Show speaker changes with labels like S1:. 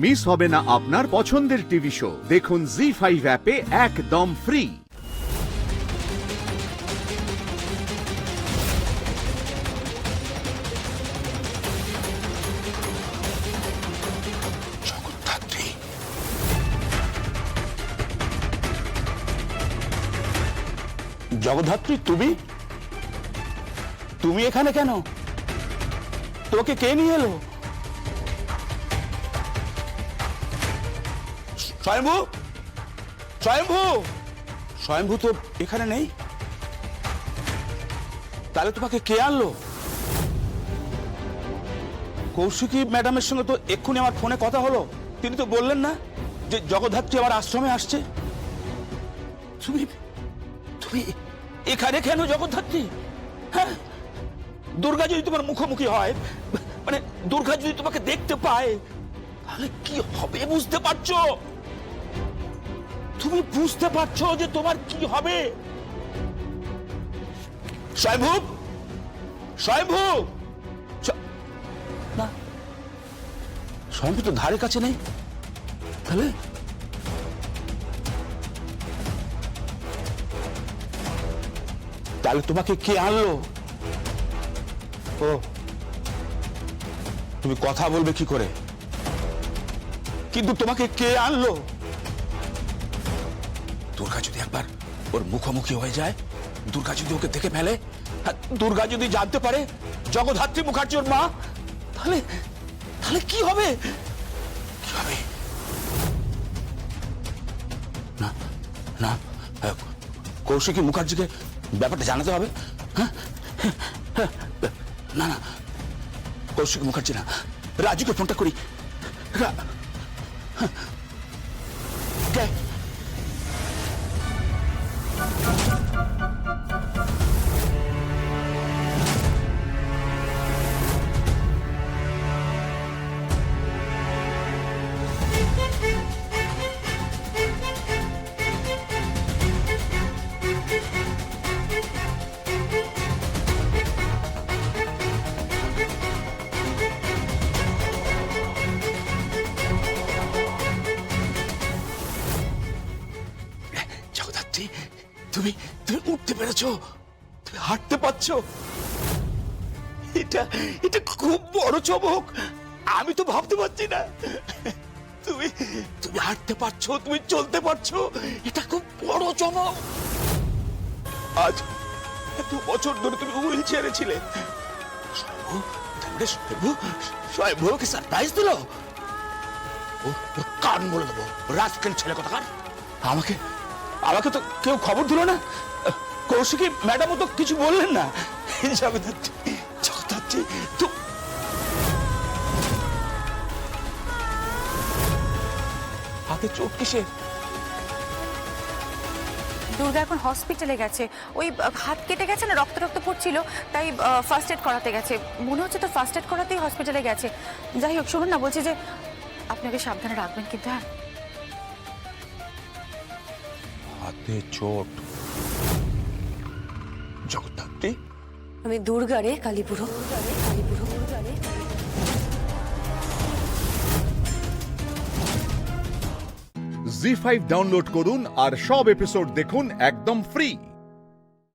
S1: Miss হবে না আপনার পছন্দের টিভি শো। দেখুন জি5 অ্যাপে একদম ফ্রি।
S2: জগদ্ধাত্রী, জগদ্ধাত্রী, তুমি তুমি এখানে কেন? তোকে কে নিয়ে এলো? স্বয়ম্ভু, স্বয়ম্ভু, স্বয়ম্ভু তো এখানে নেই। তাহলে তোমাকে কে আনলো? কৌশিকী ম্যাডামের সঙ্গে তো এক্ষুনি আমার ফোনে কথা হলো। তিনি তো বললেন না যে জগদ্ধাত্রী আমার আশ্রমে আসছে। তুমি তুমি এখানে কেন জগদ্ধাত্রী? হ্যাঁ, দুর্গা যদি তোমার মুখোমুখি হয়, মানে দুর্গা যদি তোমাকে দেখতে পায়, তাহলে কি হবে বুঝতে পারছো? তুমি বুঝতে পারছো যে তোমার কি হবে? স্বয়ম্ভু, স্বয়ম্ভু, না, স্বয়ম্ভু তো ধারে কাছে নেই। তাহলে তাহলে তোমাকে কে আনলো? ও, তুমি কথা বলবে কি করে? কিন্তু তোমাকে কে আনলো? দুর্গা যদি একবার ওর মুখোমুখি হয়ে যায়, দুর্গা যদি ওকে দেখে ফেলে, দুর্গা যদি জানতে পারে জগদ্ধাত্রী মুখার্জি ওর মা, তাহলে তাহলে কি হবে? কি হবে? না না, কৌশিকী মুখার্জিকে ব্যাপারটা জানাতে হবে। হ্যাঁ, না না, কৌশিক মুখার্জি না, রাজুকে ফোনটা করি। কে? জগদ্ধাত্রী, তুমি তুমি উঠতে পেরেছো, তুমি হাঁটতে পারছো। এটা এটা খুব বড় চমক। আমি তো ভাবতে পারছি না। তুমি তুমি হাঁটতে পারছো, তুমি চলতে পারছো, এটা খুব বড় চমক। আজ এত বছর ধরে তুমি হুইল চেয়ারে ছিলে। স্বয়ম্ভু, তাহলে স্বয়ম্ভু, স্বয়ম্ভুকে সারপ্রাইজ দিল। ও কান বলে দেবো, রাজকেল ছেলে কোথাকার। আমাকে আমাকে তো কেউ খবর দিল না। কৌশিকী ম্যাডামও তো কিছু বললেন না। জগদ্ধাত্রী, জগদ্ধাত্রী, তো হাতে চোট কিসে?
S3: দুর্গা এখন হসপিটালে গেছে। ওই হাত কেটে গেছে না, রক্ত রক্ত পড়ছিল, তাই ফার্স্ট এড করাতে গেছে। মনে হচ্ছে তো ফার্স্ট এড করাতেই হসপিটালে গেছে। যাই হোক, শুনুন না, বলছি যে আপনাকে সাবধানে রাখবেন কিন্তু। হ্যাঁ,
S2: হাতে চোট। জগদ্ধাত্রী,
S4: আমি দুর্গা রে, কালীপুরো।
S1: জি5 ডাউনলোড করুন আর সব এপিসোড দেখুন একদম ফ্রি।